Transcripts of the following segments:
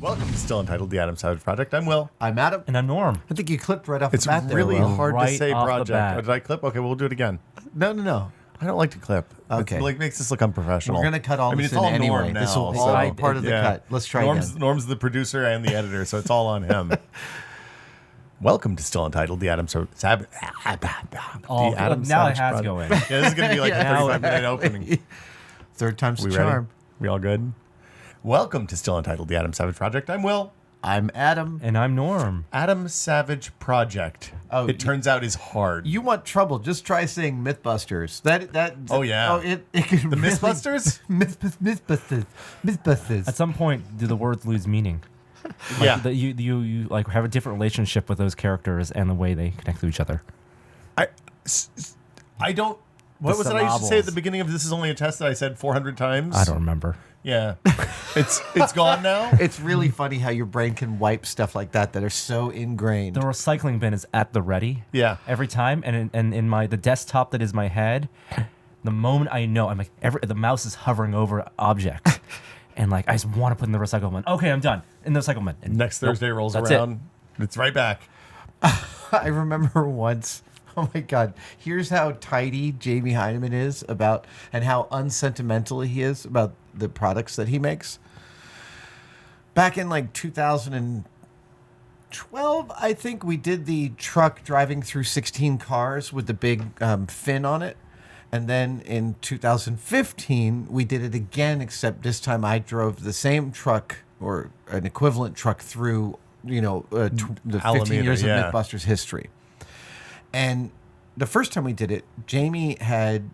Welcome to Still Untitled, the Adam Savage Project. I'm Will. I'm Adam. And I'm Norm. I think you clipped right off It's the bat there, really Will. hard to Right say off the project. bat. Oh, did I clip? Okay, we'll do it again. No. I don't like to clip. Okay. It like, makes this look unprofessional. We're going to cut all this it's in all anyway. Norm now. This will so- all be part of the yeah. cut. Let's try again. Norm's the producer and the editor, so it's all on him. Welcome to Still Untitled, the Adam Savage Oh, now it has to go in. Yeah, this is going to be like a Now- 35-minute opening. Third time's the We charm. ready? We all good? Welcome to Still Untitled, the Adam Savage Project. I'm Will. I'm Adam. And I'm Norm. Adam Savage Project. Oh, it turns out is hard. You want trouble? Just try saying Mythbusters. Oh, yeah. Oh, it can The really, Mythbusters? Mythbusters. At some point, do the words lose meaning? Yeah. That you like have a different relationship with those characters and the way they connect to each other. I don't. What The was it I used to say at syllables. the beginning of This Is Only a Test that I said 400 times? I don't remember. Yeah. It's gone now? It's really funny how your brain can wipe stuff like that are so ingrained. The recycling bin is at the ready. Yeah. Every time, and in the desktop that is my head, the moment I know, I'm like the mouse is hovering over objects, and like I just want to put in the recycle bin. Okay, I'm done in the recycle bin. And Next Thursday rolls that's around. It's right back. I remember once. Oh my God! Here's how tidy Jamie Heineman is about, and how unsentimental he is about the products that he makes. Back in like 2012, I think we did the truck driving through 16 cars with the big fin on it, and then in 2015 we did it again. Except this time I drove the same truck or an equivalent truck through, the 15 Alameda, years of yeah. Mythbusters history. And the first time we did it, Jamie had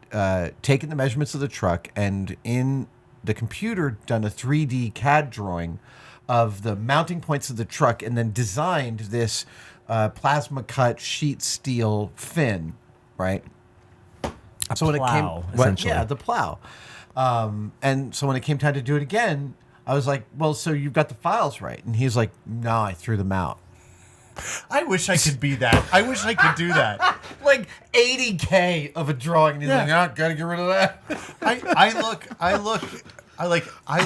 taken the measurements of the truck and in the computer done a 3D CAD drawing of the mounting points of the truck and then designed this plasma cut sheet steel fin, right? plow, essentially. Yeah, the plow. And so when it came time to do it again, I was like, well, so you've got the files right. And he's like, no, I threw them out. I wish I could be that. I wish I could do that. Like 80K of a drawing. And he's like, gotta get rid of that. I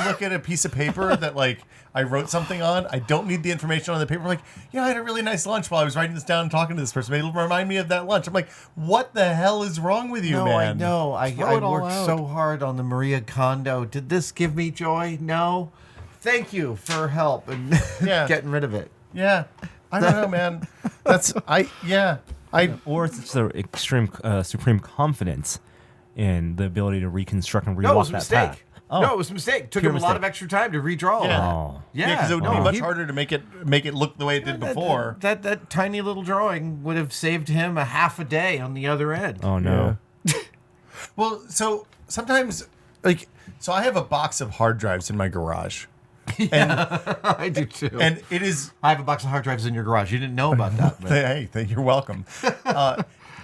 look at a piece of paper that like I wrote something on. I don't need the information on the paper. I'm like, I had a really nice lunch while I was writing this down and talking to this person. It'll remind me of that lunch. I'm like, what the hell is wrong with you, No, man? I know. I Throw it all worked out. so hard on the Maria Kondo. Did this give me joy? No. Thank you for help and Yeah. getting rid of it. Yeah. I don't know, man. Or it's the extreme, supreme confidence in the ability to reconstruct and No, it rewalk was a that mistake. path. Oh. No, it was a mistake. Took Pure him a lot mistake. of extra time to redraw all Yeah. that. Oh. Yeah, because it would be much harder to make it look the way it did before. That tiny little drawing would have saved him a half a day on the other end. Oh no. Well, so sometimes, so I have a box of hard drives in my garage. I do too. And it is, I have a box of hard drives in your garage. You didn't know about that. But hey, you're welcome.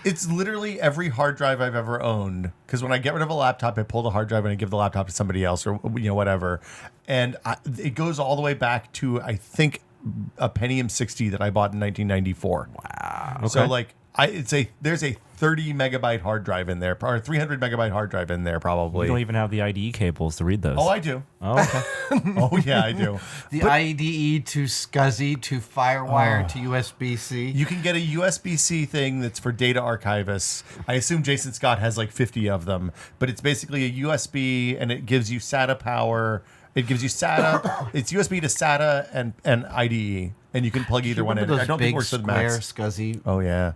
It's literally every hard drive I've ever owned. Because when I get rid of a laptop, I pull the hard drive and I give the laptop to somebody else or whatever. And it goes all the way back to, I think, a Pentium 60 that I bought in 1994. wow. So Okay. there's a 30 megabyte hard drive in there, or 300 megabyte hard drive in there probably. You don't even have the IDE cables to read those. Oh, I do. Oh, okay. Oh, yeah, I do. The IDE to SCSI to FireWire to USB-C. You can get a USB-C thing that's for data archivists. I assume Jason Scott has like 50 of them, but it's basically a USB and it gives you SATA power. It gives you SATA. It's USB to SATA and IDE, and you can plug either one in. Those I don't think big it works with square Macs. SCSI. Oh yeah,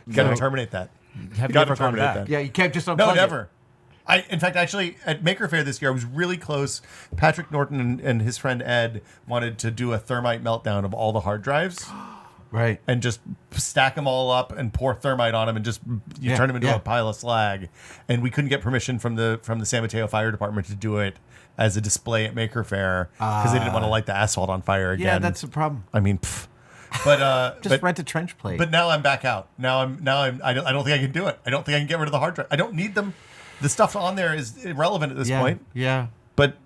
you gotta terminate that. Have you gotta ever gone terminate back? that. Yeah, you can't just unplug No, it. never. In fact, actually, at Maker Faire this year, I was really close. Patrick Norton and his friend Ed wanted to do a thermite meltdown of all the hard drives Right. and just stack them all up and pour thermite on them and just turn them into a pile of slag. And we couldn't get permission from the San Mateo Fire Department to do it as a display at Maker Faire because they didn't want to light the asphalt on fire again. Yeah, that's the problem. I mean, pff. But Just rent a trench plate. But now I'm back out. I don't think I can do it. I don't think I can get rid of the hard drive. I don't need them. The stuff on there is irrelevant at this point. Yeah. But,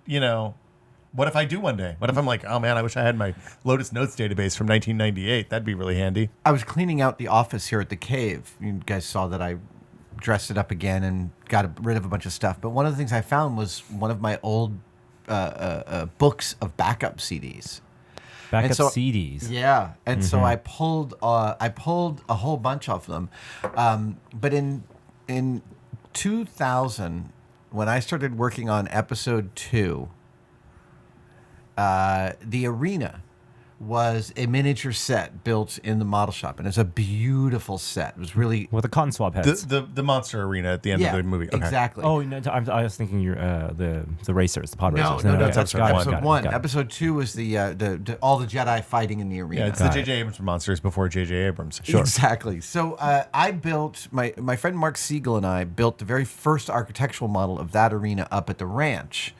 what if I do one day? What if I'm like, oh man, I wish I had my Lotus Notes database from 1998. That'd be really handy. I was cleaning out the office here at the Cave. You guys saw that I dressed it up again and got rid of a bunch of stuff. But one of the things I found was one of my old books of backup CDs. Backup And so- CDs. Yeah, and so I pulled a whole bunch of them, but in 2000, when I started working on episode 2, the arena was a miniature set built in the model shop, and it was a beautiful set. It was really With the cotton swab heads. The monster arena at the end of the movie. Okay. exactly. Oh, no, I was thinking you're the racers, the pod No, racers. no, that's okay, episode got it, one. got Episode it, 1. got it. Episode 2 was the all the Jedi fighting in the arena. Yeah, it's the J.J. Abrams monsters before J.J. Abrams. Sure. Exactly. So I built, my friend Mark Siegel and I built the very first architectural model of that arena up at the ranch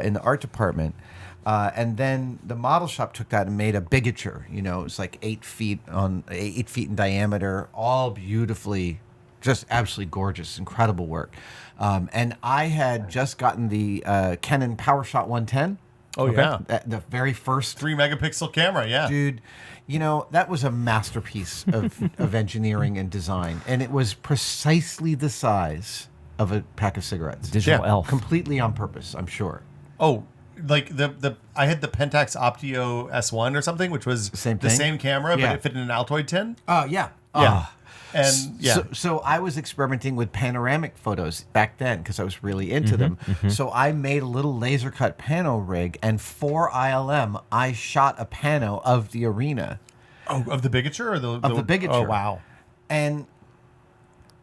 in the art department. And then the model shop took that and made a bigature. You know, it was like 8 feet in diameter, all beautifully, just absolutely gorgeous, incredible work. And I had just gotten the Canon PowerShot 110. Oh, yeah. The very first 3 megapixel camera, yeah. dude, you know, that was a masterpiece of engineering and design, and it was precisely the size of a pack of cigarettes. Digital Yeah. elf. Completely on purpose, I'm sure. Oh, like I had the Pentax Optio S1 or something, which was Same the thing? same camera, Yeah. but it fit in an Altoid tin. Yeah. Yeah. Ah. And yeah. So I was experimenting with panoramic photos back then because I was really into them. So I made a little laser cut pano rig, and for ILM, I shot a pano of the arena. Oh, of the bigature or the bigature. Oh, wow. And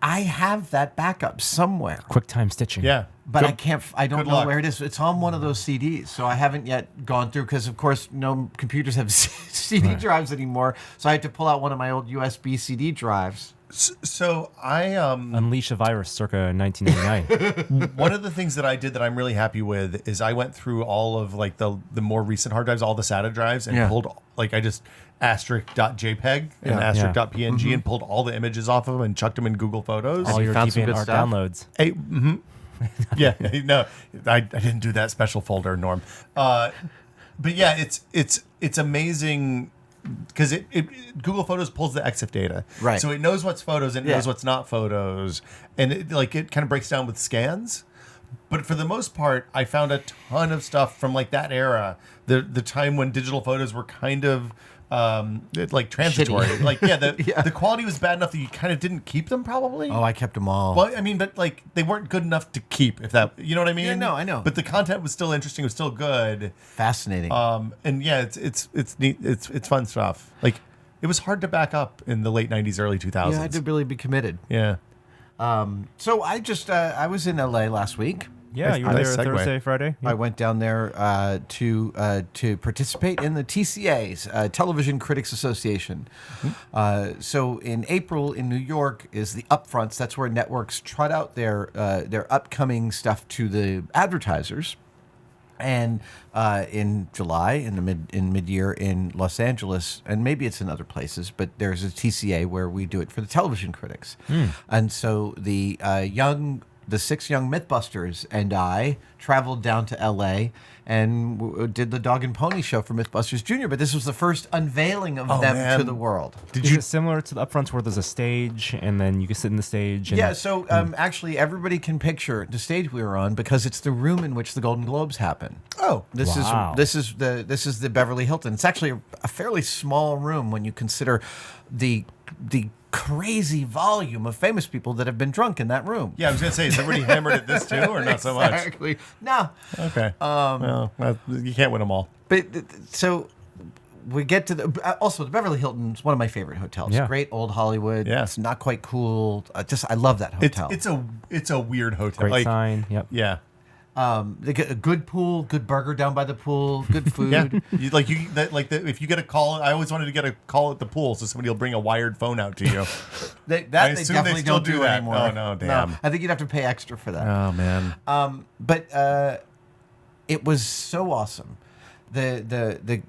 I have that backup somewhere. Quick time stitching. Yeah. But Good- I don't good know luck. where it is. It's on one of those CDs, so I haven't yet gone through because, of course, no computers have CD drives anymore. So I had to pull out one of my old USB CD drives. So I Unleash a virus circa 1999. one of the things that I did that I'm really happy with is I went through all of like the more recent hard drives, all the SATA drives, and Yeah. pulled like I just asterisk.jpg and Yeah. asterisk.png and pulled all the images off of them and chucked them in Google Photos. All you your found some good DeviantArt stuff? downloads. Hey, yeah, no, I didn't do that special folder, Norm. But yeah, it's amazing because it Google Photos pulls the EXIF data, Right. So it knows what's photos and it Yeah. knows what's not photos, and it kind of breaks down with scans. But for the most part, I found a ton of stuff from like that era, the time when digital photos were kind of like transitory. Shitty. Like yeah, Yeah. the quality was bad enough that you kind of didn't keep them probably. Oh, I kept them all. Well, I mean, but like they weren't good enough to keep. If that, you know what I mean? Yeah, no, I know. But the content was still interesting. It was still good. Fascinating. And yeah, it's neat. It's fun stuff. Like it was hard to back up in the late '90s, early 2000s. yeah, I had to really be committed. Yeah. So I just I was in LA last week. Yeah, you were Nice there segue. Thursday, Friday. I went down there to participate in the TCAs, Television Critics Association. So in April in New York is the upfronts. That's where networks trot out their upcoming stuff to the advertisers. And in July, in mid-year in Los Angeles, and maybe it's in other places, but there's a TCA where we do it for the television critics. And so the 6 young Mythbusters and I traveled down to LA and did the Dog and Pony show for Mythbusters Jr. But this was the first unveiling of them man. to the world. Is it similar to the upfronts where there's a stage and then you can sit in the stage? And Yeah, so actually everybody can picture the stage we were on because it's the room in which the Golden Globes happen. Oh, This Wow. is the Beverly Hilton. It's actually a fairly small room when you consider the crazy volume of famous people that have been drunk in that room. yeah. I was gonna say, is everybody hammered at this too, or not so much? Exactly. No, Okay. Well, you can't win them all. but so we get to the also the Beverly Hilton is one of my favorite hotels. Yeah. Great old Hollywood. Yeah. It's not quite cool. I love that hotel. It's a weird hotel. Great like, sign. Yep. Yeah. They get a good pool, good burger down by the pool, good food. Yeah, if you get a call, I always wanted to get a call at the pool, so somebody will bring a wired phone out to you. They assume definitely they still don't do do that. anymore. Oh, no, damn. I think you'd have to pay extra for that. Oh man, But it was so awesome. The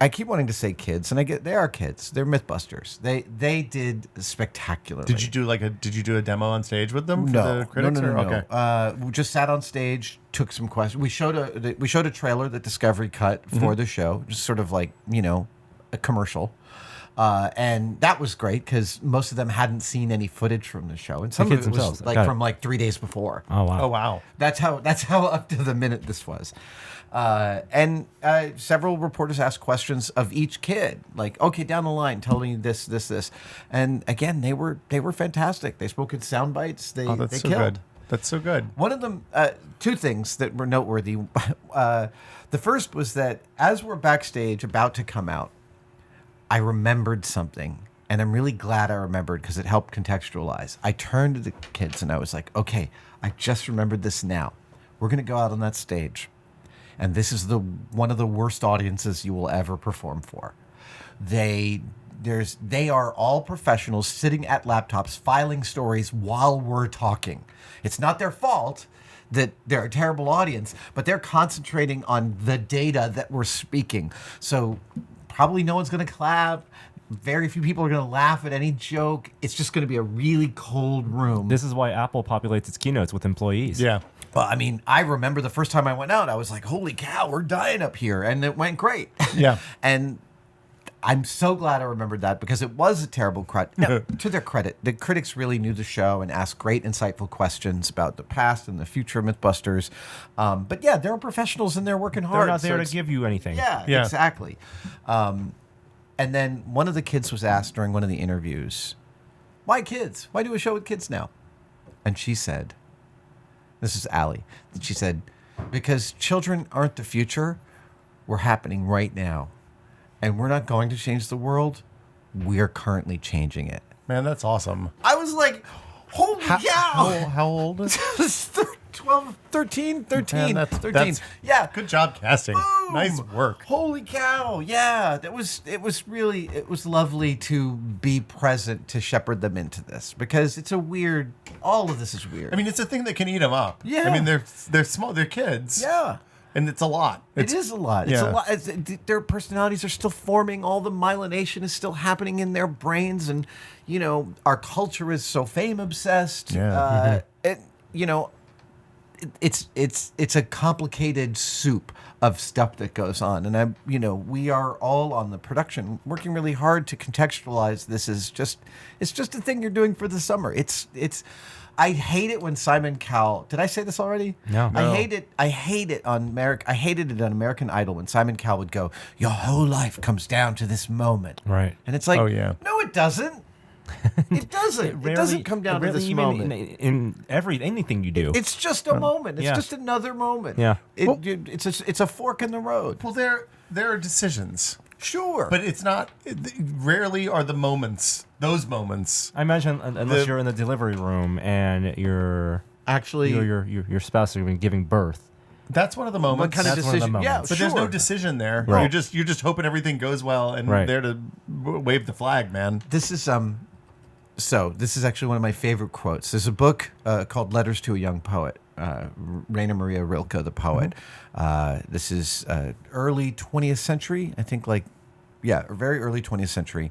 I keep wanting to say kids, and they are kids. They're Mythbusters. They did spectacularly. did you do a demo on stage with them for No, the critics? no. Okay. We just sat on stage, took some questions. We showed a trailer that Discovery cut for the show, just sort of like a commercial. And that was great because most of them hadn't seen any footage from the show, and some The of kids it was themselves. Got it. from 3 days before. Oh, wow. Oh wow. That's how up to the minute this was. And several reporters asked questions of each kid, like, okay, down the line, tell me this. And again, they were fantastic. They spoke in sound bites. They That's so killed. good. That's so good. One of them, two things that were noteworthy. The first was that as we're backstage about to come out, I remembered something. And I'm really glad I remembered because it helped contextualize. I turned to the kids and I was like, okay, I just remembered this now. We're going to go out on that stage. And this is one of the worst audiences you will ever perform for. They are all professionals sitting at laptops filing stories while we're talking. It's not their fault that they're a terrible audience, but they're concentrating on the data that we're speaking. So probably no one's going to clap. Very few people are going to laugh at any joke. It's just going to be a really cold room. This is why Apple populates its keynotes with employees. Yeah. Well, I mean, I remember the first time I went out, I was like, holy cow, we're dying up here. And it went great. Yeah. And I'm so glad I remembered that because it was a terrible crud. Now, to their credit, the critics really knew the show and asked great, insightful questions about the past and the future of Mythbusters. But yeah, they're professionals and they're working hard. They're not there so to give you anything. Yeah, exactly. And then one of the kids was asked during one of the interviews, why kids? Why do a show with kids now? And she said, this is Allie. She said, because children aren't the future. We're happening right now. And we're not going to change the world. We're currently changing it. Man, that's awesome. I was like, holy cow. How old is 13. Man, that's 13. Yeah. Good job casting. Boom! Nice work. Holy cow. Yeah. It was lovely to be present to shepherd them into this because it's all of this is weird. I mean, it's a thing that can eat them up. Yeah. I mean, they're small. They're kids. Yeah. And it's a lot. It is a lot. It's yeah. a lot. Their personalities are still forming. All the myelination is still happening in their brains. And, our culture is so fame obsessed. Yeah. It's a complicated soup of stuff that goes on. And we are all on the production working really hard to contextualize this as it's just a thing you're doing for the summer. I hate it when Simon Cowell. Did I say this already? No. I hate it on American Idol when Simon Cowell would go, "Your whole life comes down to this moment." Right. And it's like, Oh, yeah. No, it doesn't. It doesn't. It doesn't come down to this even moment. in anything you do. It's just a moment. It's yeah. just another moment. Yeah. It's a fork in the road. Well, there are decisions. Sure. But it's not. Rarely are those moments. I imagine unless you're in the delivery room and you're actually, your spouse is giving birth. That's one of the moments. What kind of That's one of the decision? moments. Yeah, But there's no sure. decision there. Right. You're just hoping everything goes well and Right. there to wave the flag, man. This is this is actually one of my favorite quotes. There's a book called Letters to a Young Poet. Rainer Maria Rilke, the poet. This is early 20th century, I think, very early 20th century.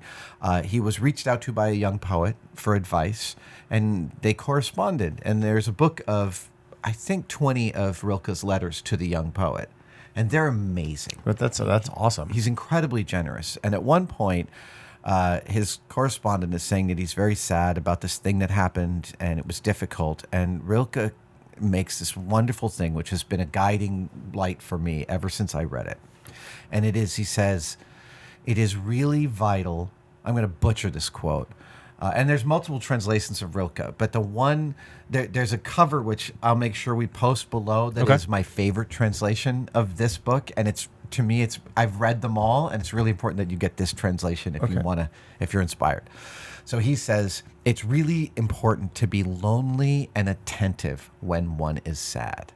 He was reached out to by a young poet for advice, and they corresponded. And there's a book of, I think, 20 of Rilke's letters to the young poet, and they're amazing. But that's awesome. He's incredibly generous. And at one point, his correspondent is saying that he's very sad about this thing that happened and it was difficult. And Rilke makes this wonderful thing, which has been a guiding light for me ever since I read it. And he says, it is really vital. I'm going to butcher this quote. And there's multiple translations of Rilke, but there's a cover which I'll make sure we post below that is my favorite translation of this book. And to me, I've read them all, and it's really important that you get this translation if you're inspired. So he says, it's really important to be lonely and attentive when one is sad.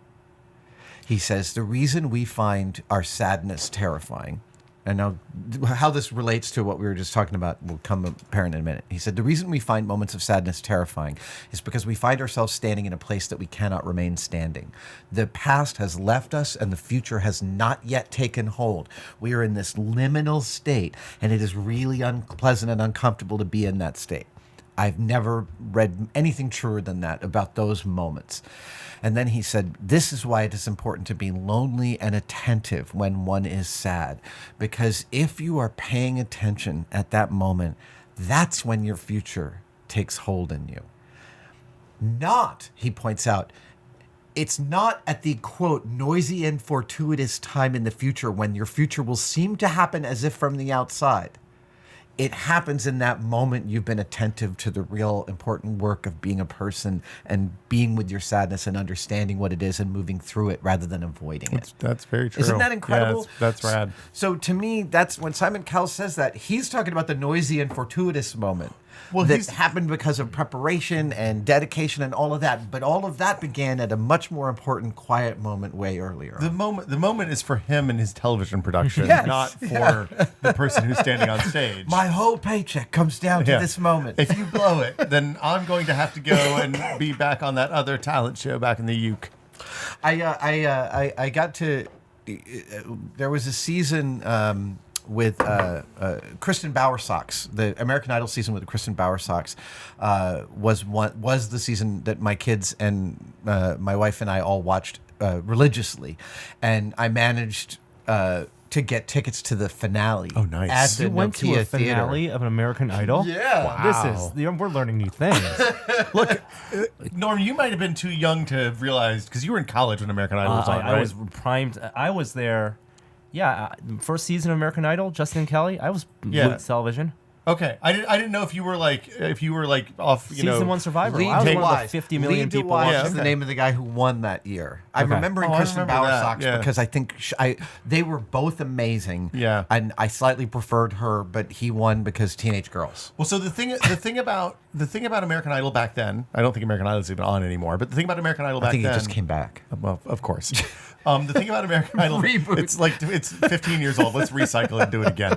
He says, the reason we find our sadness terrifying, and now how this relates to what we were just talking about will come apparent in a minute. He said, the reason we find moments of sadness terrifying is because we find ourselves standing in a place that we cannot remain standing. The past has left us and the future has not yet taken hold. We are in this liminal state, and it is really unpleasant and uncomfortable to be in that state. I've never read anything truer than that about those moments. And then he said, this is why it is important to be lonely and attentive when one is sad. Because if you are paying attention at that moment, that's when your future takes hold in you. Not, he points out, it's not at the, quote, noisy and fortuitous time in the future when your future will seem to happen as if from the outside. It happens in that moment you've been attentive to the real important work of being a person and being with your sadness and understanding what it is and moving through it rather than avoiding it. That's very true. Isn't that incredible? Yeah, that's rad. So to me, that's when Simon Cowell says that, he's talking about the noisy and fortuitous moment. Well, That happened because of preparation and dedication and all of that. But all of that began at a much more important, quiet moment way earlier. The moment is for him and his television production, Yes. not for the person who's standing on stage. My whole paycheck comes down to Yeah. this moment. If you blow it, then I'm going to have to go and be back on that other talent show back in the UK. I got to. There was a season with Kristen Bowersox. The American Idol season with the Kristen Bowersox was the season that my kids and my wife and I all watched religiously, and I managed to get tickets to the finale. Oh, nice. At the You went to Nokia a finale of an American Idol? Yeah. Wow. We're learning new things. Look, Norm, you might have been too young to have realized, because you were in college when American Idol was on, right? I was primed. I was there. Yeah, first season of American Idol, Justin Kelly. I was with television. Okay, I didn't know if you were like off, you know. Season 1 Survivor. Lead I was to one of the Wise. 50 million Lead to people. Wise Yeah, is the okay. name of the guy who won that year. I'm Okay. remembering Oh, I Kristen remember that, Bowersox yeah. because I think they were both amazing. Yeah. And I slightly preferred her, but he won because Teenage Girls. Well, so the thing about American Idol back then, I don't think American Idol is even on anymore. But the thing about American Idol back I think then, he just came back. Well, of course. The thing about American Idol, Reboot. it's 15 years old. Let's recycle and do it again.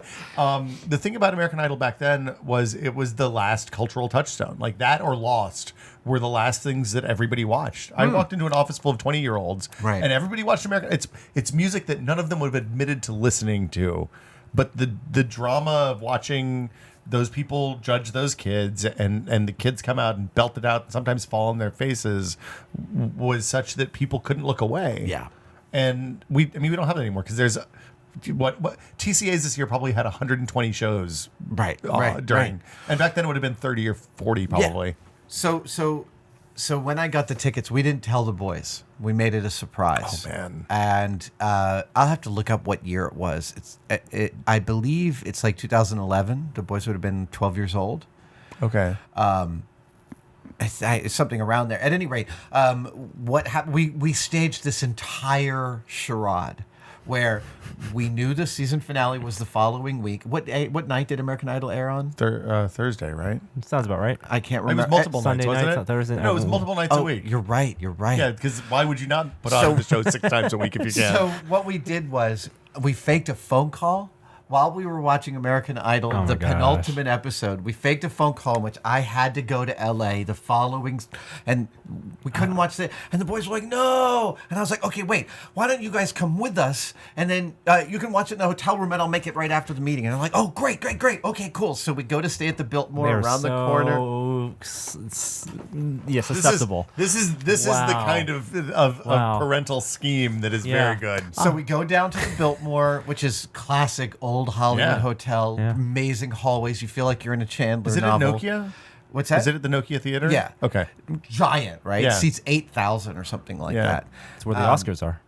The thing about American Idol back then was it was the last cultural touchstone. Like that or Lost were the last things that everybody watched. I walked into an office full of 20-year-olds, Right. and everybody watched American. It's music that none of them would have admitted to listening to, but the drama of watching those people judge those kids and the kids come out and belt it out and sometimes fall on their faces was such that people couldn't look away. Yeah. And we don't have that anymore because there's what TCAs this year probably had 120 shows Right. during, and back then it would have been 30 or 40 probably. Yeah. So when I got the tickets, we didn't tell the boys. We made it a surprise. Oh, man. And I'll have to look up what year it was. I believe it's like 2011. The boys would have been 12 years old. Okay. It's something around there. At any rate, what happened? We staged this entire charade where we knew the season finale was the following week. What night did American Idol air on? Thursday, right? Sounds about right. I can't It remember. was multiple Sunday nights, wasn't nights, it? Thursday- No, it was multiple nights a week. You're right. Yeah, because why would you not put So- on the show 6 times a week if you can? So what we did was we faked a phone call while we were watching American Idol, Oh my the gosh. penultimate episode. We faked a phone call in which I had to go to LA the following, and we couldn't watch it. And the boys were like, "No!" And I was like, "Okay, wait. Why don't you guys come with us? And then you can watch it in the hotel room, and I'll make it right after the meeting." And I'm like, "Oh, great. Okay, cool." So we go to stay at the Biltmore They're around the so corner. susceptible. This is the Wow. kind of Wow. parental scheme that is Yeah. very good. So we go down to the Biltmore, which is classic old Hollywood Yeah. hotel, Yeah. amazing hallways. You feel like you're in a Chandler Is it novel. at Nokia? What's that? Is it at the Nokia Theater? Yeah. Okay. Giant, right? Yeah. Seats 8,000 or something like Yeah. that. That's where the Oscars are.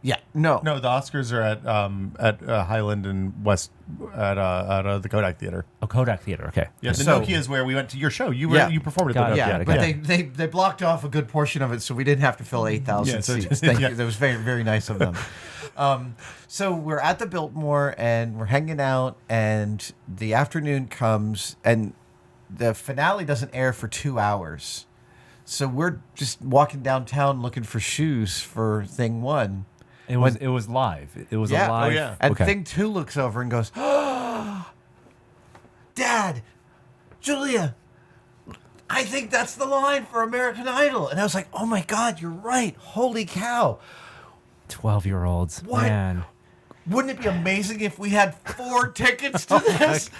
Yeah. No. No, the Oscars are at Highland and West at the Kodak Theater. Oh, Kodak Theater. Okay. Yeah, the So- Nokia is where we went to your show. You Yeah. performed at Got the it. Nokia. Yeah, Got it, but got it. they blocked off a good portion of it, so we didn't have to fill 8,000 Yeah, so seats. just- Thank yeah. you. That was very, very nice of them. So we're at the Biltmore, and we're hanging out, and the afternoon comes, and the finale doesn't air for 2 hours. So we're just walking downtown looking for shoes for thing 1. It was live. It was Yeah. a live. Oh, yeah. And okay. thing 2 looks over and goes, "Dad, Julia, I think that's the line for American Idol." And I was like, "Oh my God, you're right. Holy cow. 12-year-olds. What? Man. Wouldn't it be amazing if we had 4 tickets to this?"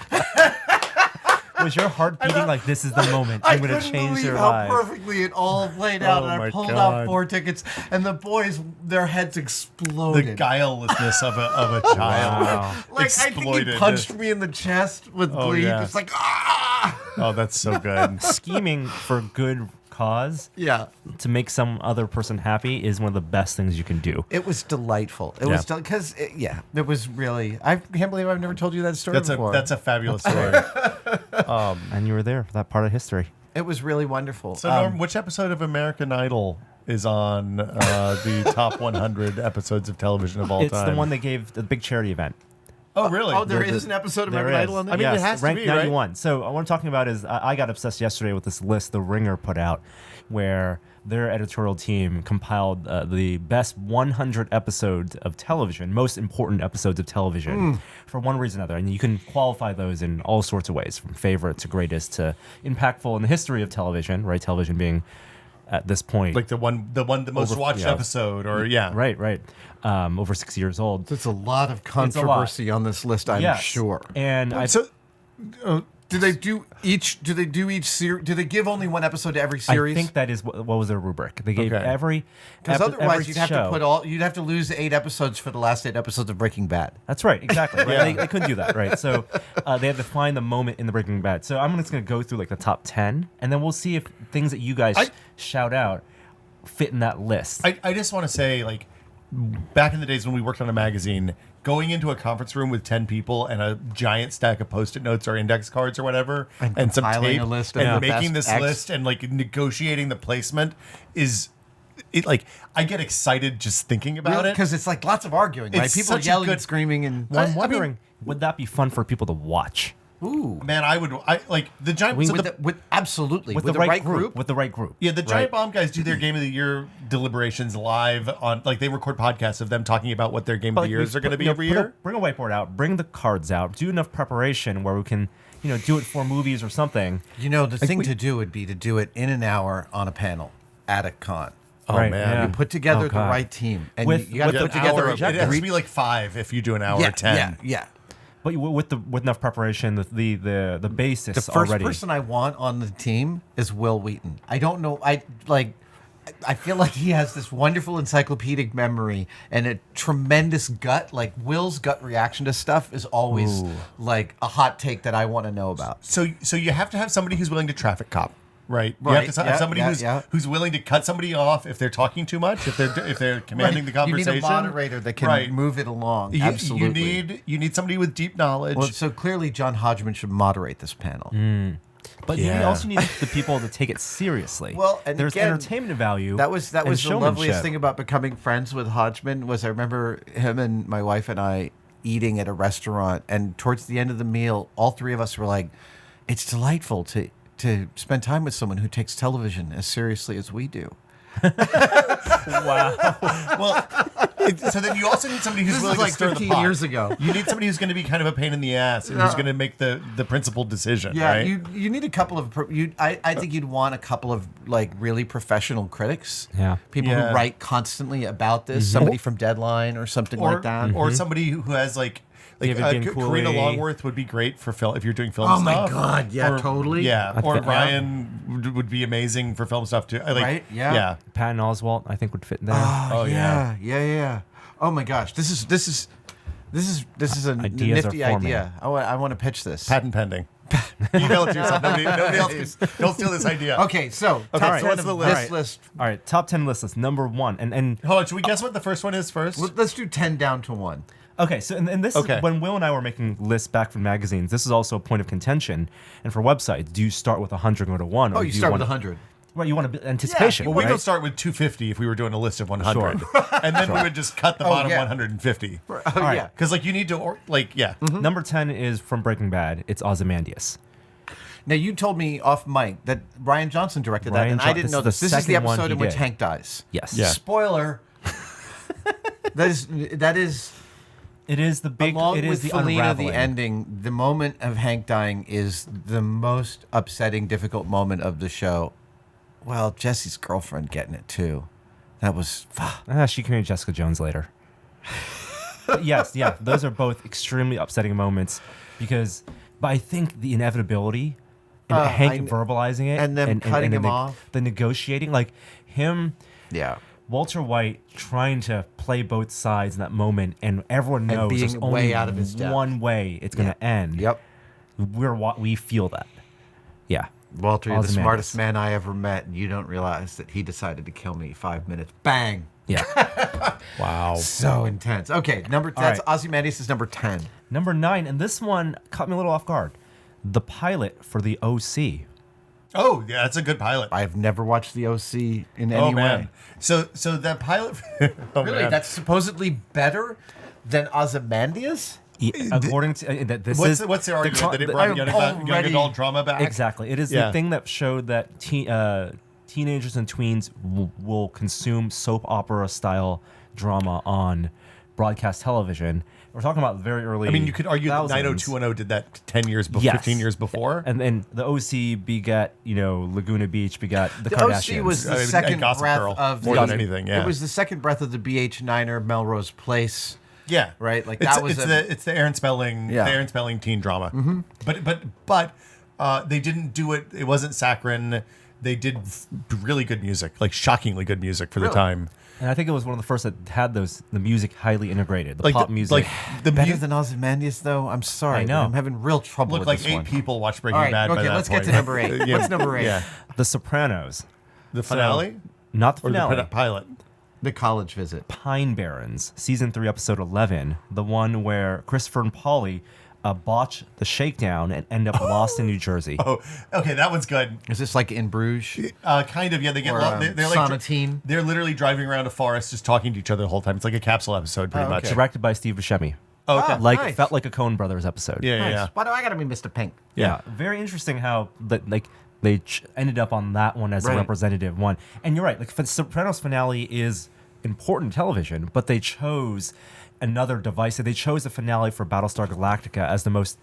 Was your heart beating like this is the moment? I I'm going to couldn't change believe their how lives. perfectly it all played out. Oh And I my pulled out God. 4 tickets, and the boys, their heads The exploded. guilelessness of a child. Wow. Like, I think exploited. he punched me in the chest with Oh, glee. yeah. Just like, ah! Oh, that's so good. Scheming for good cause, Yeah. to make some other person happy is one of the best things you can do. It was delightful. It Yeah. was because it was really. I can't believe I've never told you that story before. That's a fabulous story. And you were there for that part of history. It was really wonderful. So, Norm, which episode of American Idol is on the top 100 episodes of television of all It's time? the one they gave the big charity event. Oh, really? Oh, there is an episode of There American is. Idol on there? I mean, Yes, it has to ranked be, right? 91. So what I'm talking about is I got obsessed yesterday with this list the Ringer put out, where their editorial team compiled the best 100 episodes of television, most important episodes of television, for one reason or another. And you can qualify those in all sorts of ways, from favorite to greatest to impactful in the history of television, right? Television being, at this point, Like the most watched yeah. episode, or right, over 6 years old. There's a lot of It's a lot. controversy on this list, I'm Yes. sure. And I so Do they do each series? Do they give only one episode to every series? think that is what was their rubric. They gave Okay. every because every otherwise you'd have to show- put you'd have to lose 8 episodes for the last 8 episodes of Breaking Bad. That's right, exactly. Right? Yeah. They couldn't do that, right? So they had to find the moment in the Breaking Bad. So I'm just going to go through like the top 10, and then we'll see if things that you guys shout out fit in that list. I just want to say, like, back in the days when we worked on a magazine, going into a conference room with 10 people and a giant stack of Post-it notes or index cards or whatever, and some compiling tape, a list of and the making best this X. list and like negotiating the placement is. It, like, I get excited just thinking about it. Because it's like lots of arguing, right? It's People such a yelling good- and screaming and Well, I'm I mean- wondering, would that be fun for people to watch? ooh, Man, I like the giant. We- so with the, absolutely With with the right group. With the right group. yeah, the Giant Right. Bomb guys do their Game of the Year deliberations live on, like, they record podcasts of them talking about what their Game of the Years are going to be every year. Bring a whiteboard out, bring the cards out, do enough preparation where we can, do it for movies or something. The thing to do would be to do it in an hour on a panel at a con. Oh, Right, man. yeah. You put together Oh, the God. right team, and With- you got to with put an together hour a of- It has to be like 5 if you do an hour or 10. Yeah. But with enough preparation, the basis The first already. person I want on the team is Will Wheaton. I don't know. I feel like he has this wonderful encyclopedic memory and a tremendous gut. Like Will's gut reaction to stuff is always like a hot take that I want to know about. So you have to have somebody who's willing to traffic cop, right? You Right, have to have yeah, somebody yeah. who's willing to cut somebody off if they're talking too much, if they're commanding the conversation. You need a moderator that can Right. move it along. You- Absolutely. You need somebody with deep knowledge. Well, so clearly John Hodgman should moderate this panel. But you Yeah. also need the people to take it seriously. Well, and there's again, entertainment value. That was and the loveliest showmanship. thing about becoming friends with Hodgman was I remember him and my wife and I eating at a restaurant, and towards the end of the meal, all three of us were like, "It's delightful to spend time with someone who takes television as seriously as we do." Wow. Well, so then you also need somebody who's This willing is like to stir the 15 pot. years ago. You need somebody who's going to be kind of a pain in the ass and who's going to make the principled decision. Yeah, right? you need a couple of I think you'd want a couple of like really professional critics. Yeah. People Yeah. who write constantly about this. Somebody from Deadline or something or like that. or somebody who has like David Karina Bianculli. Longworth would be great for film if you're doing film Oh stuff. my God, yeah, Or- totally. Yeah, or think- Ryan would be amazing for film stuff too. Right, yeah. yeah. Patton Oswalt, I think, would fit there. Oh, yeah. yeah. Oh my gosh, this is a Ideas nifty are forming. idea. I want to pitch this. Patent pending. Email it to yourself. Nobody else can. Don't steal this idea. Okay, so Okay, top so 10 what's of the this list? list. All right, top 10 list number 1. And Hold on. Should we guess what the first one is first? Let's do 10 down to 1. okay, so and this Okay. is when Will and I were making lists back from magazines. This is also a point of contention. And for websites, do you start with 100 and go to 1? Oh, or you do start want with 100. Right, you want anticipation. Well, we right? don't start with 250 if we were doing a list of 100, Sure. and then we would just cut the bottom yeah. 150. Oh, right. yeah. Because like you need to yeah. Number 10 is from Breaking Bad. It's Ozymandias. Now, you told me off mic that Ryan Johnson directed that, Ryan and I Jo- didn't this know is the this. This is the second one episode he in which did. Hank dies. Yes. Yeah. Spoiler. that is It is the big. along It is with the Felina, unraveling. the ending. The moment of Hank dying is the most upsetting, difficult moment of the show. Well, Jesse's girlfriend getting it too. That was. She can marry Jessica Jones later. But yes, yeah, those are both extremely upsetting moments but I think the inevitability and Hank verbalizing it and them cutting the him off. the negotiating, like him, Yeah. Walter White trying to play both sides in that moment, and everyone knows being there's way only out of his depth. one way it's going to end. Yep. We feel that. Yeah. Walter, you're the Ozymandias. smartest man I ever met, and you don't realize that he decided to kill me 5 minutes. Bang. Yeah. Wow. So intense. Okay, that's right. Ozymandias is number 10. Number 9, and this one caught me a little off guard. The pilot for the OC. Oh, yeah, that's a good pilot. I've never watched the OC in any Oh way. man. So that pilot. Oh, Really? man. That's supposedly better than Ozymandias? According to this What's is what's the argument that it I'm brought young already- adult drama back? exactly. It is Yeah. the thing that showed that teenagers and tweens will consume soap opera style drama on broadcast television. We're talking about very early. I mean, you could argue that thousands. 90210 did that 10 years before, Yes. 15 years before. And then the OC begat, Laguna Beach begat the The Kardashians. OC was the And second Gossip breath Girl, of more the, than anything, yeah. It was the second breath of the BH9er Melrose Place. Yeah, Right? Like, it's, that was it's the Aaron Spelling, Yeah. the Aaron Spelling teen drama. Mm-hmm. But they didn't do it. It wasn't saccharine. They did really good music, like shockingly good music for the Really? time. And I think it was one of the first that had the music highly integrated, the Like pop the, music. like the Better than Ozymandias, though? I'm sorry. I know. but I'm having real trouble looked with like this 8 one. people watched Breaking All right, Bad. by okay, that let's point. get to number 8. Yeah. What's number 8? Yeah, The Sopranos. the finale Not the or finale. the pilot. The college visit. Pine Barrens, season 3, episode 11, the one where Christopher and Polly botch the shakedown and end up lost in New Jersey. Oh, okay, that one's good. Is this like in Bruges? Kind of, yeah. They get Or, they're like Sonatine? they're literally driving around a forest, just talking to each other the whole time. It's like a capsule episode, pretty Oh, much. okay. Directed by Steve Buscemi. Oh, okay. Like nice. felt like a Coen Brothers episode. Yeah, yeah, Nice. yeah. Why do I gotta be Mr. Pink? Yeah, very interesting how they ended up on that one as Right. a representative one. And you're right, like the Sopranos finale is important television, but they chose another device. They chose the finale for Battlestar Galactica as the most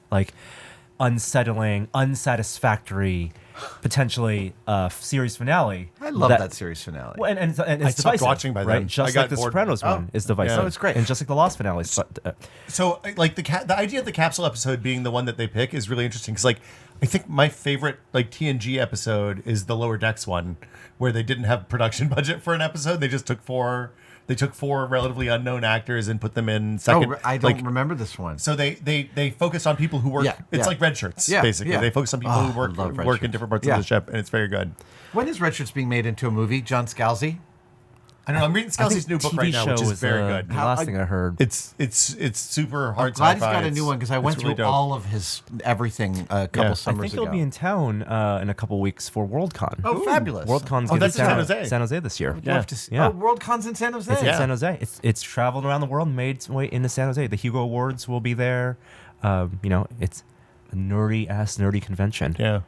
unsettling, unsatisfactory, potentially series finale. I love that series finale. Well, and it's I stopped divisive, watching by right? then. Just I got like the bored. Sopranos one is divisive. yeah. Oh, it's great. And just like the Lost finale. So, like the idea of the capsule episode being the one that they pick is really interesting because, I think my favorite TNG episode is the Lower Decks one, where they didn't have production budget for an episode. They just took four relatively unknown actors and put them in second. I don't remember this one. So they focus on people who work. Yeah, it's yeah. like red shirts, Yeah, basically. yeah. They focus on people Oh, who I love red work in shirts. different parts Yeah. of the ship, and it's very good. When is Red Shirts being made into a movie? John Scalzi? I don't know. I'm reading Scalzi's new book right now, which is very good. The last thing I heard. It's super hard. Glad he's sci-fi. got a new one because I It's went really through dope. all of his everything a couple Yeah. I summers think ago. he'll be in town in a couple weeks for Worldcon. Oh, fabulous. Worldcon's Oh, going to that's in San Jose. San Jose this year. Love to see. Yeah. Oh, Worldcon's in San Jose. It's in Yeah. San Jose. It's traveled around the world, made its way into San Jose. The Hugo Awards will be there. It's a nerdy convention. Yeah.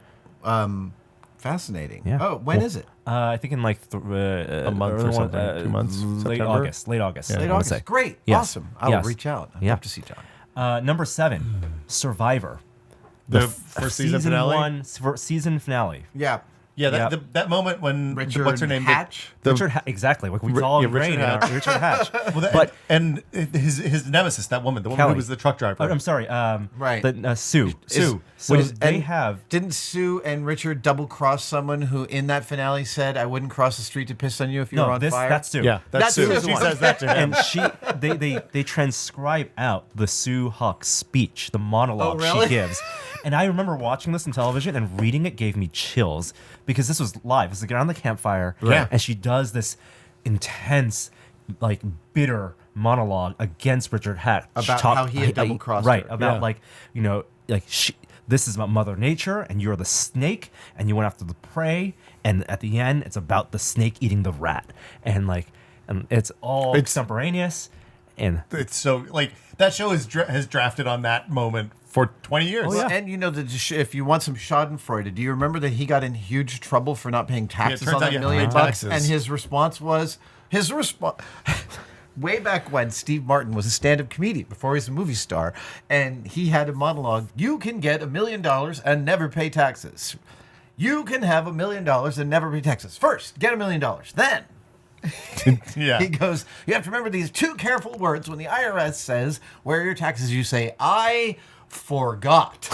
Fascinating. Yeah. Oh, when is it? I think in A month or something, 2 months, late September? August. Late August. Yeah. I Late wanna August. say. Great. Yes. Awesome. I will Yes. reach out. I'd Yeah. love to see John. Number 7, Survivor. The first season finale. 1 season finale. Yeah. Yeah, Yeah. that moment when Richard what's her name? Hatch. Exactly. Like we Ri- all yeah, ingrained in Richard our Richard Hatch. But his nemesis, that woman, the woman Kelly. who was the truck driver. Oh, I'm sorry. Right. Sue. So they have. Didn't Sue and Richard double cross someone who in that finale said, "I wouldn't cross the street to piss on you if you were No, on this fire"? that's Sue. Yeah, that's Sue. Sue's She one. says that to him. And they transcribe out the Sue Huck speech, the monologue Oh, really? she gives. And I remember watching this on television and reading it gave me chills because this was live. It's like around the campfire, Yeah. and she does this intense, bitter monologue against Richard Hatch About how he had double-crossed right? her. About Yeah. this is about Mother Nature, and you're the snake, and you went after the prey, and at the end, it's about the snake eating the rat, and it's all extemporaneous, and It's so that show has drafted on that moment for 20 years. Oh, yeah. And if you want some Schadenfreude, do you remember that he got in huge trouble for not paying taxes turns on out that you have to $1 million pay bucks? taxes. And his response was way back when Steve Martin was a stand-up comedian before he was a movie star, and he had a monologue: "You can get $1 million and never pay taxes. You can have $1 million and never pay taxes. First, get $1 million, then." Yeah. He goes, "You have to remember these 2 careful words. When the IRS says, 'Where are your taxes?' you say, 'I forgot.'"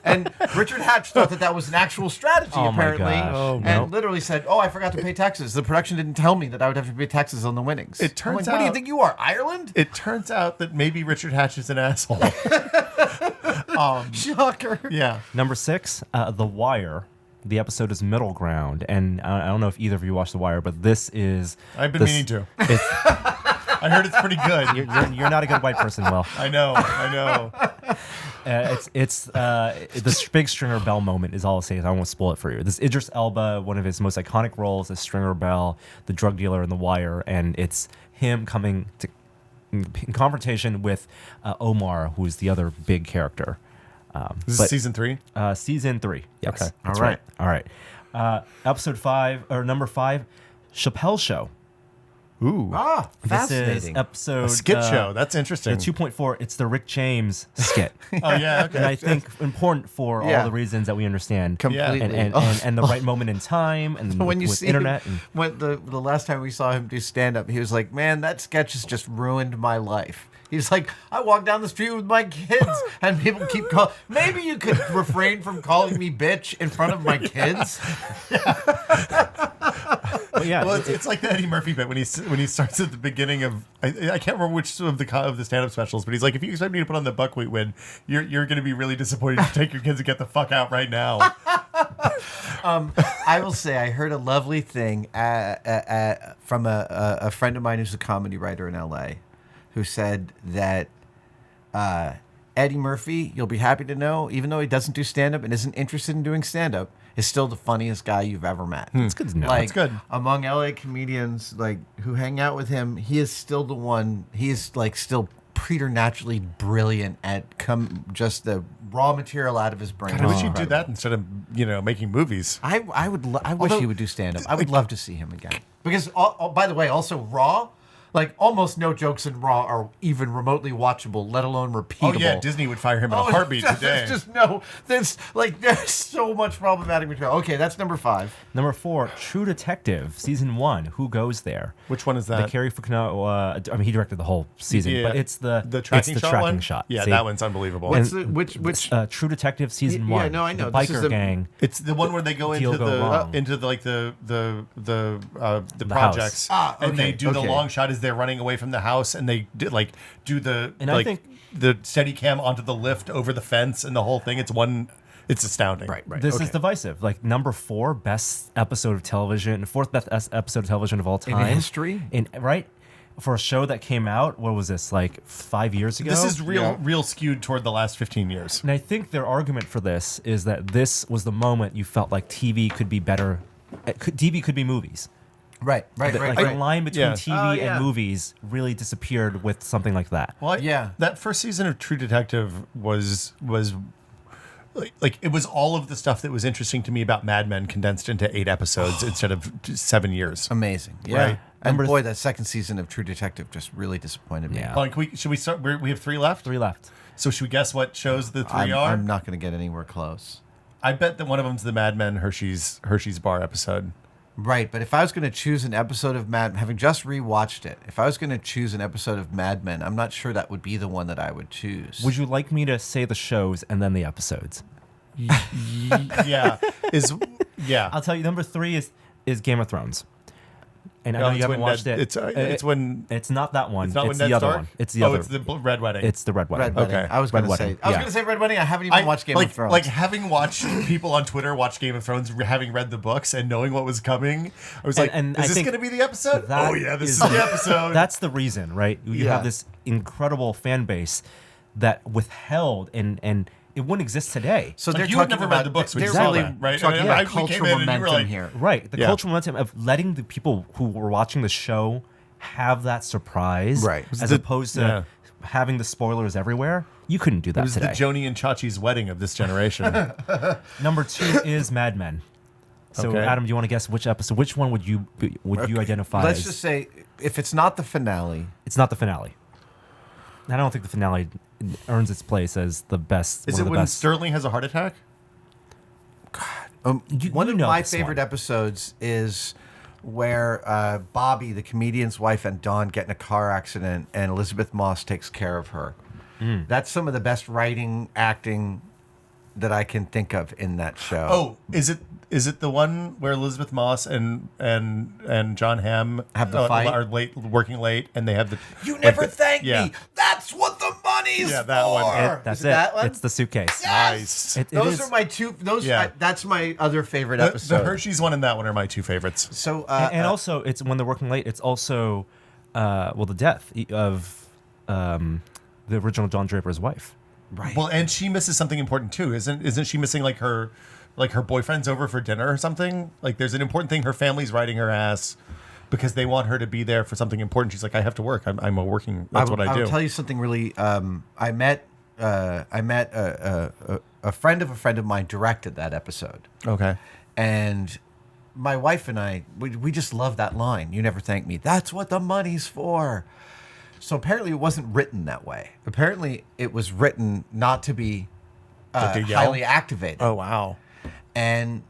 And Richard Hatch thought that was an actual strategy, Oh, my apparently. gosh. Oh, and no. literally said, "Oh, I forgot to pay taxes. The production didn't tell me that I would have to pay taxes on the winnings." It turns I'm like, what do you out- think you are, Ireland? It turns out that maybe Richard Hatch is an asshole. Shocker. Yeah. Number 6, The Wire. The episode is Middle Ground, and I don't know if either of you watched The Wire, but this is. I've been meaning to. I heard it's pretty good. You're not a good white person, Will. I know. It's the big Stringer Bell moment is all I'll say. I won't spoil it for you. This Idris Elba, one of his most iconic roles is Stringer Bell, the drug dealer in The Wire, and it's him coming to in confrontation with Omar, who's the other big character. This is season 3? Season 3. Yes. Okay. That's All right. All right. Episode 5 or number 5, Chappelle Show. Ooh. This Fascinating. is episode A skit show. That's interesting. The 2.4. It's the Rick James skit. Oh, yeah. Okay. And I think important for Yeah. all the reasons that we understand. Completely. And the right moment in time and when you with see internet. him, when the last time we saw him do stand up, he was like, "Man, that sketch has just ruined my life." He's like, "I walk down the street with my kids, and people keep calling. Maybe you could refrain from calling me bitch in front of my kids." But yeah, Well, it's like the Eddie Murphy bit when he starts at the beginning of I can't remember which of the stand-up specials, but he's like, if you expect me to put on the buckwheat win, you're going to be really disappointed to take your kids and get the fuck out right now. I will say I heard a lovely thing from a friend of mine who's a comedy writer in L.A. who said that Eddie Murphy, you'll be happy to know, even though he doesn't do stand-up and isn't interested in doing stand-up, is still the funniest guy you've ever met. it's good to know. Like, That's good. among LA comedians like who hang out with him, he is still the one. He is like still preternaturally brilliant at just the raw material out of his brain. I wish you'd do that instead of making movies. I wish he would do stand up. I would love to see him again. Because by the way, also Raw, like almost no jokes in Raw are even remotely watchable, let alone repeatable. Oh yeah, Disney would fire him in a heartbeat today. There's so much problematic material. Okay, that's number 5. Number 4, True Detective, season 1. Who goes there? Which one is The that? Carrie Fukunaga. I mean, he directed the whole season, Yeah. but it's the tracking it's the shot tracking one? shot. Yeah, See? that one's unbelievable. What's And- which? True Detective season Yeah, 1. no, I know. The This is biker the- gang. It's the one where they go Deal into go the wrong. into the The projects, and they okay, do the okay. long shot as they're running away from the house, and they do the And I think- the steady cam onto the lift over the fence and the whole thing. It's astounding. Right. This okay. is divisive. Like number 4, best episode of television, 4th best episode of television of all time history? Right, for a show that came out. What was this, like 5 years ago? This is Yeah. real skewed toward the last 15 years. And I think their argument for this is that this was the moment you felt like TV could be better. TV could be movies. Right. The line between Yeah. TV yeah. and movies really disappeared with something like that. Well, Yeah. that first season of True Detective was like it was all of the stuff that was interesting to me about Mad Men condensed into 8 episodes instead of 7 years. Amazing. Yeah. Right. And Number boy, that second season of True Detective just really disappointed me. Yeah. Should we start? We have 3 left. 3 left. So should we guess what shows the 3 are? I'm not going to get anywhere close. I bet that one of them's the Mad Men Hershey's Bar episode. Right, but if I was going to choose an episode of having just rewatched it, if I was going to choose an episode of Mad Men, I'm not sure that would be the one that I would choose. Would you like me to say the shows and then the episodes? Yeah, I'll tell you. Number 3 is Game of Thrones. And I No, know it's you haven't when watched Ned- it. It's when It's not that one. it's not when the Ned other Stark. one. It's the other. It's the Red Wedding. It's the Red Wedding. Red Wedding. Okay. I was going Red to say. Wedding. I was Yeah. going to say Red Wedding. I haven't even watched Game of Thrones. Like having watched people on Twitter watch Game of Thrones, having read the books and knowing what was coming, I was like, and I "Is this think going to be the episode? that Oh yeah, this is is- the episode." That's the reason, right? You Yeah. have this incredible fan base that withheld, and it wouldn't exist today. So Like, they're you had talking never read about the books when They're you saw really that, right? talking And about we came cultural in and you were momentum like- here. Right. The Yeah. cultural momentum of letting the people who were watching the show have that surprise, Right. as opposed to having the spoilers everywhere. You couldn't do that it was today. the Joni and Chachi's wedding of this generation. Number 2 is Mad Men. So, Okay. Adam, do you want to guess which episode? Which one would you identify? Let's as, just say if it's not the finale, it's not the finale. I don't think the finale earns its place as the best. Is one it of the when best. Sterling has a heart attack? one you of know my this favorite one. episodes is where Bobby, the comedian's wife, and Dawn get in a car accident, and Elizabeth Moss takes care of her. That's some of the best writing, acting that I can think of in that show. Oh, is it the one where Elizabeth Moss and John Hamm Have the fight? are working late, and they have the You never like the- thank yeah. me. That's what the money money's Yeah, that for. one. That's Is it. that one? It's the suitcase. Nice. Those are my two. That's my other favorite episode. The Hershey's one and that one are my two favorites. So and also, it's when they're working late. It's also, the death of the original Don Draper's wife. right. Well, and she misses something important too, isn't she missing like her boyfriend's over for dinner or something? Like there's an important thing. Her family's riding her ass because they want her to be there for something important. She's like, I have to work. I'm a working. That's what I do. I'll tell you something really. I met a friend of mine directed that episode, Okay. and my wife and I we just love that line. You never thank me. That's what the money's for. So apparently it wasn't written that way. Apparently it was written not to be To yell? highly activated. Oh wow. And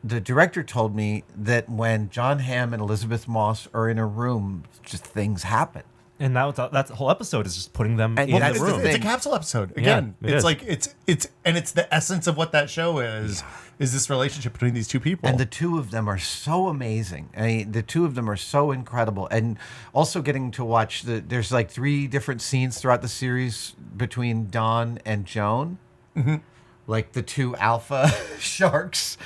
the director told me that when John Hamm and Elizabeth Moss are in a room, just things happen. And that's the whole episode is just putting them And in that's the the room. thing. It's a capsule episode. Again, it it's is. like it's the essence of what that show is this relationship between these two people. And the two of them are so amazing. I mean, the two of them are so incredible. And also getting to watch there's like 3 different scenes throughout the series between Don and Joan. Mm-hmm. Like the two alpha sharks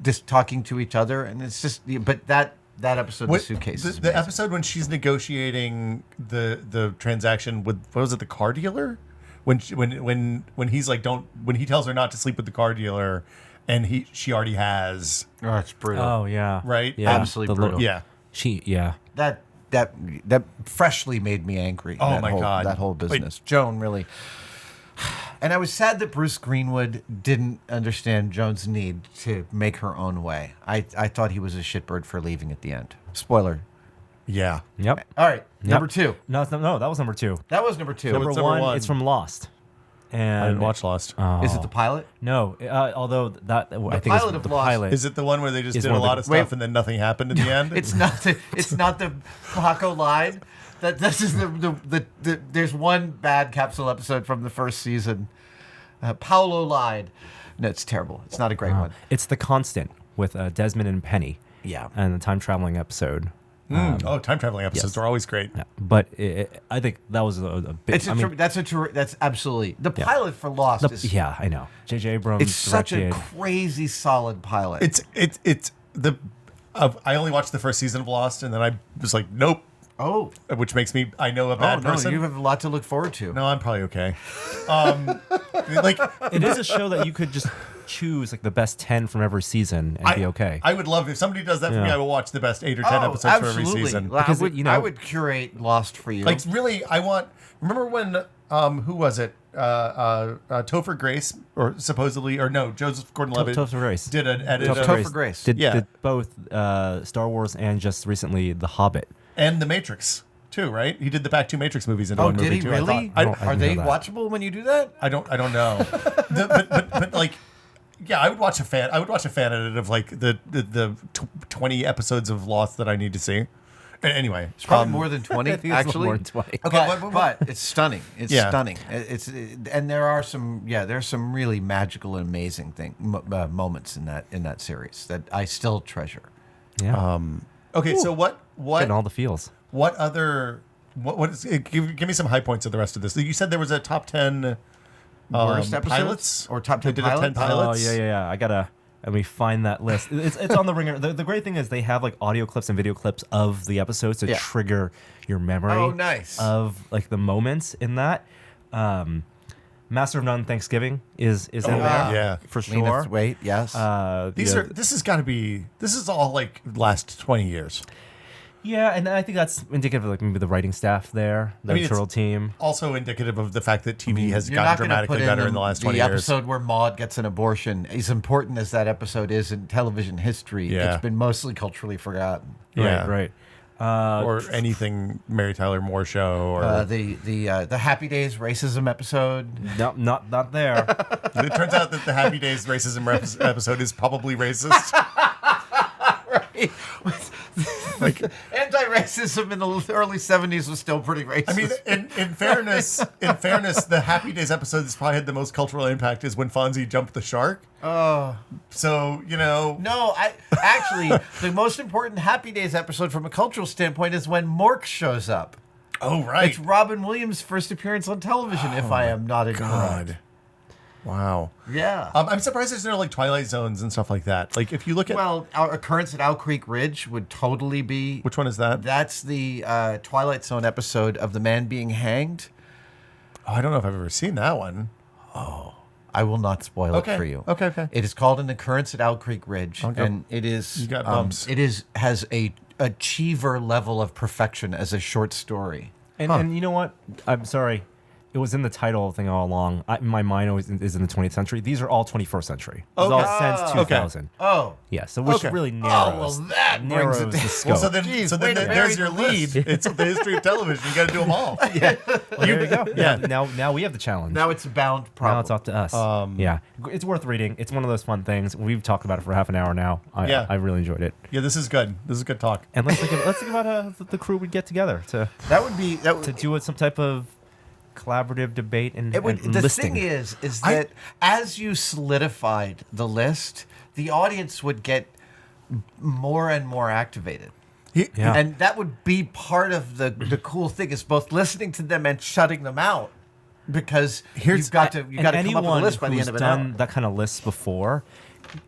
just talking to each other. And it's just, but that episode, the suitcase, is the amazing. episode when she's negotiating the transaction with, what was it, the car dealer? When he's like, when he tells her not to sleep with the car dealer, and she already has, Oh, it's brutal. Oh yeah, Right? Yeah, Absolutely the brutal. yeah. That freshly made me angry. Oh, that my whole, God. that whole business. Joan really. And I was sad that Bruce Greenwood didn't understand Joan's need to make her own way. I thought he was a shitbird for leaving at the end. Spoiler. Yeah. Yep. All right, Yep. number 2. No, that was number 2. That was number 2. Number what's number 1, one? it's from Lost. And I didn't watch Lost. Is it the pilot? No, although that I think pilot it's of the Lost. pilot. Is it the one where they just Is did one a of the- lot of stuff and then nothing happened in the end? It's not the Paco line. This is the there's one bad capsule episode from the first season. Paolo lied. No, it's terrible. It's not a great one. It's The Constant with Desmond and Penny. Yeah. And the time traveling episode. Time traveling episodes yes. are always great. Yeah. But I think that was a bit. That's absolutely the pilot for Lost. Is, yeah, I know. J.J. Abrams It's such a directed. crazy solid pilot. It's the. I only watched the first season of Lost, and then I was like, nope. oh, Which makes me I know a bad no, person. you have a lot to look forward to. No, I'm probably okay. Like It is a show that you could just choose like the best 10 from every season and be okay. I would love if somebody does that for me. Yeah. I will watch the best 8 or 10 Oh, episodes for every absolutely. season. Well, Because, I would curate Lost for you. Like really, I want. Remember when who was it? Topher Grace, or supposedly, or no, Joseph Gordon-Levitt Topher Grace. did an edit Topher of Grace. Did, Yeah. did both Star Wars and just recently The Hobbit. and The Matrix too, right? He did the back 2 Matrix movies into Oh, one did movie he too. really? I don't- thought, Are didn't they know that. watchable when you do that? I don't know. But like, yeah, I would watch a fan edit of like the 20 episodes of Lost that I need to see. Anyway, It's probably more than 20, I think it's a little actually. more than 20. Okay, But it's stunning. It's Yeah. stunning. And there's some really magical and amazing moments in that series that I still treasure. Yeah. Okay, so what Getting all the feels. what other what is give me some high points of the rest of this. You said there was a top 10 Worst episodes? pilots Or top 10 They did a 10 pilots? pilots. Oh, yeah. I gotta. Let me find that list. It's on the Ringer. The great thing is they have like audio clips and video clips of the episodes to Yeah. trigger your memory. Oh, nice. Of like the moments in that. Master of None Thanksgiving is in there. yeah. For Lena sure. Thwaite, yes. This is all like last 20 years. Yeah, and I think that's indicative of like maybe the writing staff there, the I mean, it's- editorial team. Also indicative of the fact that TV has You're gotten not going to dramatically put better in the last 20 the years. episode where Maude gets an abortion. As important as that episode is in television history, Yeah. it's been mostly culturally forgotten. Yeah. Right. Or anything Mary Tyler Moore show, or The Happy Days racism episode. No, not there. it turns out that the Happy Days racism episode is probably racist. Like, Anti-racism in the early 70s was still pretty racist. I mean, in fairness, the Happy Days episode that's probably had the most cultural impact is when Fonzie jumped the shark. oh. So, you know, No, actually, the most important Happy Days episode from a cultural standpoint is when Mork shows up. Oh, right. It's Robin Williams' first appearance on television, if I am not incorrect. God. Wow. Yeah. I'm surprised there's no like Twilight Zones and stuff like that. Like if you look at Well, our occurrence at Owl Creek Ridge would totally be. which one is that? That's the Twilight Zone episode of the man being hanged. Oh, I don't know if I've ever seen that one. I will not spoil Okay. it for you. Okay. It is called An Occurrence at Owl Creek Ridge, and it is You got bumps. has a achiever level of perfection as a short story. And you know what? I'm sorry. It was in the title thing all along. My mind always is in the 20th century. These are all 21st century. It's all since 2000. Oh, Yeah, so which Okay. really well, narrows, that brings narrows it the down. scope. Well, so then, Jeez, so way then to there's bury your the lead. list. It's the history of television. You got to do them all. Well, there we go. Yeah. Now we have the challenge. now it's a bound problem. Now it's up to us. Yeah, it's worth reading. It's one of those fun things. We've talked about it for half an hour now. I really enjoyed it. Yeah, this is good. This is good talk. And let's think about the crew would get together to That would be to do some type of collaborative debate and, It would, and the listing. thing is that as you solidified the list, the audience would get more and more activated. Yeah. And that would be part of the cool thing is both listening to them and shutting them out. Because you've got to come up with a list by the end of an hour. Anyone who's done that kind of lists before,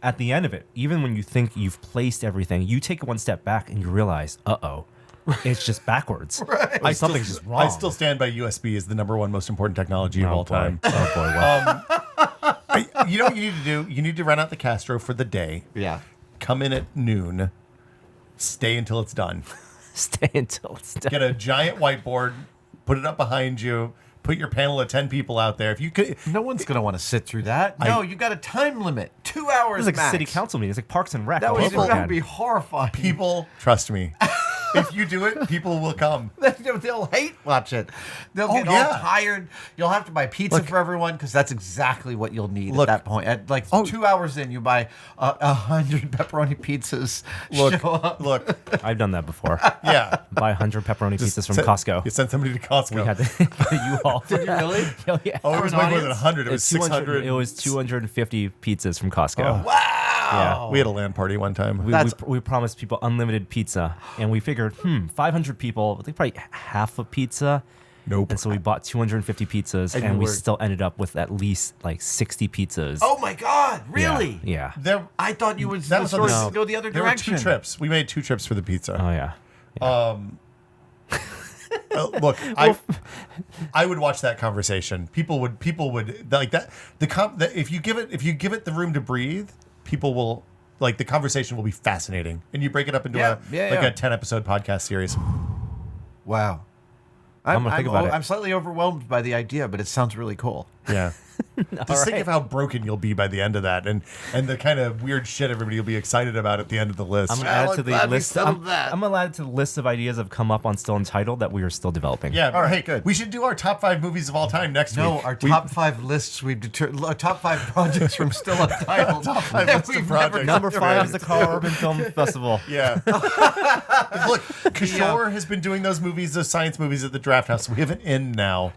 at the end of it, even when you think you've placed everything, you take one step back and you realize, it's just backwards. Right. Or something's just wrong. I still stand by USB as the number one most important technology of all boy. time. Oh boy, well, You know what you need to do? You need to rent out the Castro for the day. Yeah. Come in at noon. Stay until it's done. stay until it's done. Get a giant whiteboard. Put it up behind you. Put your panel of 10 people out there. If you could, No one's going to want to sit through that. No, you got a time limit. 2 hours It's like max. a city council meeting. It's like Parks and Rec. That all would, over that would again. be horrifying. people trust me. If you do it, people will come. They'll hate watch it. They'll get yeah. all tired. You'll have to buy pizza for everyone because that's exactly what you'll need Look. at that point. At like 2 hours in, you buy 100 pepperoni pizzas. Show up. Look. I've done that before. Yeah. Buy 100 pepperoni pizzas from Send- Costco. You send somebody to Costco. We had to get you all. Did you really? Oh, yeah. Oh, it was For an way more than audience? 100. It was 600. It was 250 pizzas from Costco. Wow. Yeah. We had a LAN party one time. We promised people unlimited pizza, and we figured, 500 people, I think probably half a pizza. Nope. And so we bought 250 pizzas, And and you we were- still ended up with at least like 60 pizzas. Oh my God! Really? Yeah. There, I thought you would that was story on would go the other there were direction. 2 trips. We made 2 trips for the pizza. Oh yeah. Look, I would watch that conversation. People would like that. If you give it the room to breathe, people will like the conversation will be fascinating. And you break it up into a 10 episode podcast series. Wow. I'm gonna think about it. I'm slightly overwhelmed by the idea, but it sounds really cool. Yeah. Just think of how broken you'll be by the end of that, and the kind of weird shit everybody will be excited about at the end of the list. I'm gonna add it to the glad we list. settled that. I'm gonna add it to the list of ideas that have come up on Still Untitled that we are still developing. Yeah. All right, hey, good. We should do our top 5 movies of all time next No, week. our top 5 lists we've top 5 projects from Still Untitled. Top 5 that list of we've projects. never Number done. 5 is the Carl Urban Film Festival. Yeah. Look, Kishore has been doing those movies, those science movies at the Draft House. We have an in now.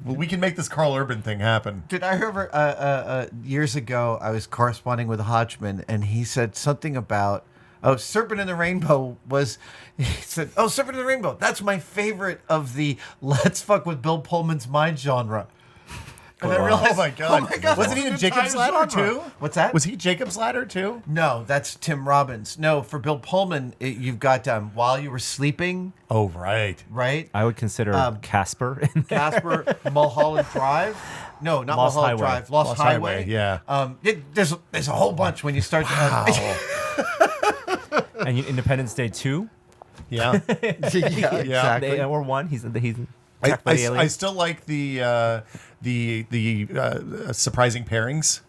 We can make this Carl Urban thing happen. Did I remember years ago I was corresponding with Hodgman and he said something about Serpent in the Rainbow was he said Serpent in the Rainbow, that's my favorite of the let's fuck with Bill Pullman's mind genre. And I realized, Oh my God. Wasn't he in that's Jacob's the entire Ladder genre. too? What's that? Was he Jacob's Ladder too? No, that's Tim Robbins. No, for Bill Pullman, you've got While You Were Sleeping, Oh, right. right? I would consider Casper in there. Casper, Mulholland Drive. No, not Lost Mulholland Highway. Drive. Lost Highway. Yeah. There's a whole bunch when you start. And Independence Day 2. Yeah. Yeah, exactly. Or 1. He's I, attacked by the I aliens. still like the surprising pairings.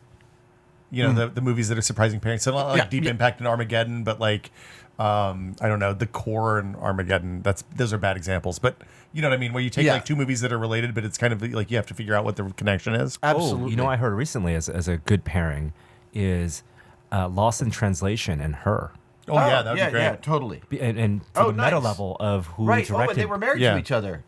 You know, the movies that are surprising pairings. So not like Deep Impact and Armageddon, but like I don't know, The Core and Armageddon. Those are bad examples, but you know what I mean. Where you take like 2 movies that are related, but it's kind of like you have to figure out what the connection is. Absolutely. Oh, you know, I heard recently as a good pairing is Lost in Translation and Her. Oh yeah, that would be great. Yeah, totally. And to the meta nice. level of who Right. directed, And they were married Yeah. to each other.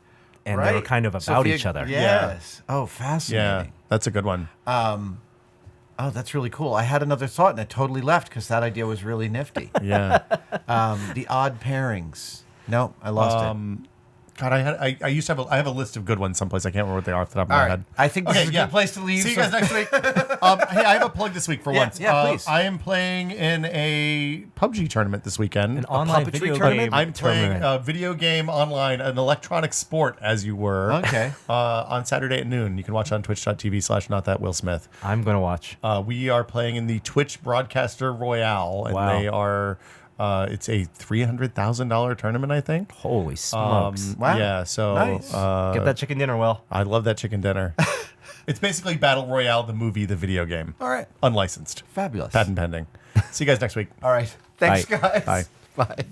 and right? they were kind of about Sophia- each other. Yes. Oh, Yeah, fascinating. that's a good one. Oh, that's really cool. I had another thought and it totally left because that idea was really nifty. Yeah. The odd pairings. No, I lost it. God, I used to have I have a list of good ones someplace. I can't remember what they are off the top of All my right. head. I think this is a good place to leave. See you guys next week. Hey, I have a plug this week for once. Yeah, please. I am playing in a PUBG tournament this weekend. An online puppetry video tournament? game I'm playing tournament. a video game online, an electronic sport, as you were. Okay. On Saturday at noon. You can watch on twitch.tv/notthatwillsmith. I'm going to watch. We are playing in the Twitch Broadcaster Royale, and Wow. they are. It's a $300,000 tournament, I think. Holy smokes. Wow. Yeah, so Nice. Get that chicken dinner, Will. I love that chicken dinner. It's basically Battle Royale, the movie, the video game. All right. Unlicensed. Fabulous. Patent pending. See you guys next week. All right. Thanks, Bye. guys. Bye. Bye.